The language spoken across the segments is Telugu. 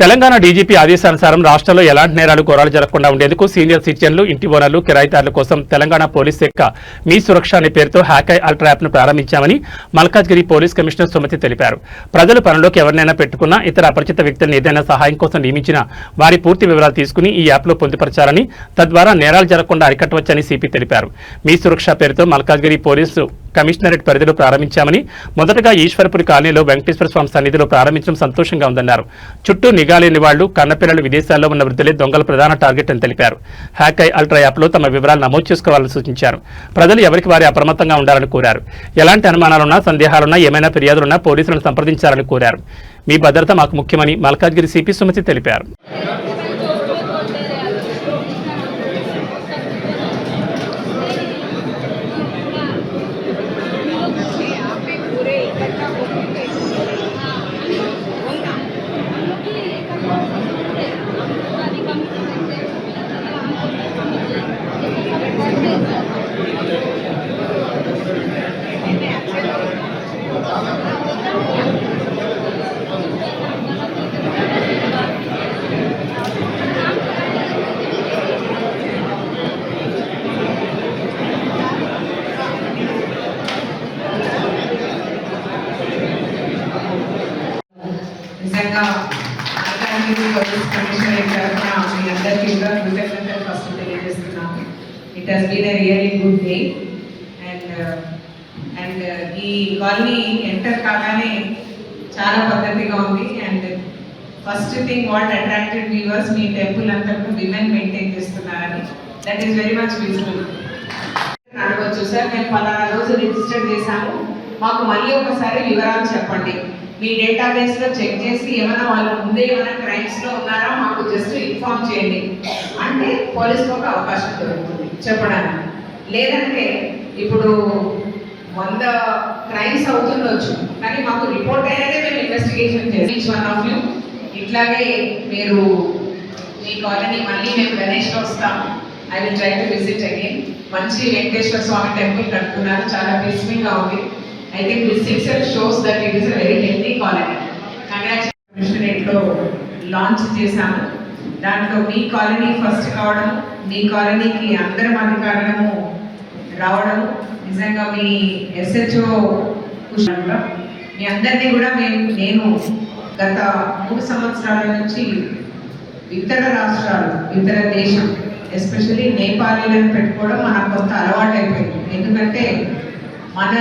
తెలంగాణ డీజీపీ ఆదేశానుసారం రాష్ట్రంలో ఎలాంటి నేరాలు ఘోరాలు జరగకుండా ఉండేందుకు సీనియర్ సిటిజన్లు, ఇంటి ఓనర్లు, కిరాయిదారుల కోసం తెలంగాణ పోలీస్ శాఖ మీ సురక్ష అనే పేరుతో హ్యాకై అల్ట్రా యాప్ను ప్రారంభించామని మల్కాజ్గిరి పోలీస్ కమిషనర్ సుమతి తెలిపారు. ప్రజలు పనిలోకి ఎవరినైనా పెట్టుకున్నా, ఇతర అపరిచిత వ్యక్తులను ఏదైనా సహాయం కోసం నియమించినా వారి పూర్తి వివరాలు తీసుకుని ఈ యాప్లో పొందుపరచాలని, తద్వారా నేరాలు జరగకుండా అరికట్టవచ్చని సిపి తెలిపారు. మీ సురక్ష పేరుతో మల్కాజ్గిరి పోలీసు కమిషనరేట్ పరిధిలో ప్రారంభించామని, మొదటగా ఈశ్వరపురి కాలనీలో వెంకటేశ్వర స్వామి సన్నిధిలో ప్రారంభించడం సంతోషంగా ఉందన్నారు. చుట్టూ నిఘా లేని వాళ్లు, కన్నపిల్లలు, విదేశాల్లో ఉన్న వృద్ధులే దొంగల ప్రధాన టార్గెట్ అని తెలిపారు. హ్యాకై అల్ట్రా యాప్లో తమ వివరాలు నమోదు చేసుకోవాలని సూచించారు. ప్రజలు ఎవరికి వారి అప్రమత్తంగా ఉండాలని కోరారు. ఎలాంటి అనుమానాలున్నా, సందేహాలున్నా, ఏమైనా ఫిర్యాదులున్నా పోలీసులను సంప్రదించాలని కోరారు. మీ భద్రత మాకు ముఖ్యమని మల్కాజ్గిరి సిపి సుమతి తెలిపారు. నిజంగా పోలీస్ కమిషనరేట్ తరఫున మీ అందరికీ కూడా కృతజ్ఞతలు ఫస్ట్ తెలియజేస్తున్నాను. It has been a really good day. And ఈ కాలనీ ఎంటర్ కాగానే చాలా పద్ధతిగా ఉంది. And first thing what attracted viewers, మీ టెంపుల్ అంతా విమెన్ మెయింటైన్ చేస్తున్నారని. That is very much visible. అడగవచ్చు, సార్ మేము పలానా రోజు రిజిస్టర్ చేశాము, మాకు మళ్ళీ ఒకసారి వివరాలు చెప్పండి. మీ డేటాబేస్లో చెక్ చేసి ఏమైనా వాళ్ళ ముందే ఏమైనా క్రైమ్స్లో ఉన్నారా మాకు జస్ట్ ఇన్ఫార్మ్ చేయండి అంటే పోలీసుకు ఒక అవకాశం దొరుకుతుంది చెప్పడానికి. లేదంటే ఇప్పుడు 100 క్రైమ్స్ అవుతుండొచ్చు, కానీ మాకు రిపోర్ట్ అయినదే మేము ఇన్వెస్టిగేషన్ చేసి వన్ ఆఫ్ యూ ఇట్లాగే మీరు మీ కాలనీ మళ్ళీ మేము గణేష్లో వస్తాము. I will try to visit again. మంచి వెంకటేశ్వర స్వామి టెంపుల్ కట్టుకున్నారు, చాలా పీస్ఫుల్గా ఉంది. I think this itself shows that it is a very healthy colony. కమిషనరేట్లో లాంచ్ చేశాము. దాంట్లో మీ కాలనీ ఫస్ట్ కావడం, మీ కాలనీకి అందరం అధికారులము రావడం, నిజంగా మీ SHO మీ అందరినీ కూడా నేను గత 3 సంవత్సరాల నుంచి ఇతర రాష్ట్రాలు, ఇతర దేశం, ఎస్పెషల్లీ నేపాలీలను పెట్టుకోవడం మనకు కొంత అలవాటు అయిపోయింది. ఎందుకంటే మన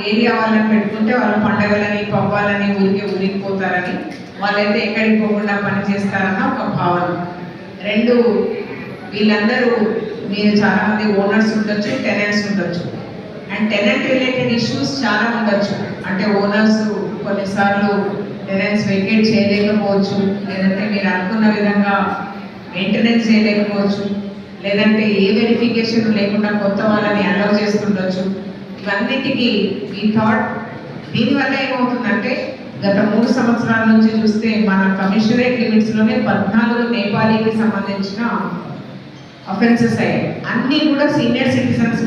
ఏరియా వాళ్ళని పెట్టుకుంటే వాళ్ళు పండగలని, పబ్బాలని ఊరికిపోతారని, వాళ్ళైతే ఎక్కడికి పోకుండా పని చేస్తారన్న ఒక భావన. 2, వీళ్ళందరూ మీరు చాలామంది ఓనర్స్ ఉండొచ్చు, టెనెంట్స్ ఉండొచ్చు. అండ్ టెనెంట్ రిలేటెడ్ ఇష్యూస్ చాలా ఉండొచ్చు. అంటే ఓనర్స్ కొన్నిసార్లు టెనెంట్స్ వెకేట్ చేయలేకపోవచ్చు, లేదంటే మీరు అనుకున్న విధంగా మెయింటెనెన్స్ చేయలేకపోవచ్చు, లేదంటే ఏ వెరిఫికేషన్ లేకుండా కొత్త వాళ్ళని అలౌ చేస్తుండొచ్చు. ఇవన్నిటికీ ఈ థాట్ దీనివల్ల ఏమవుతుందంటే గత 3 సంవత్సరాల నుంచి చూస్తే మన కమిషనరేట్ లిమిట్స్లోనే 14 నేపాలీకి సంబంధించిన అఫెన్సెస్ అయ్యాయి. అన్నీ కూడా సీనియర్ సిటిజన్స్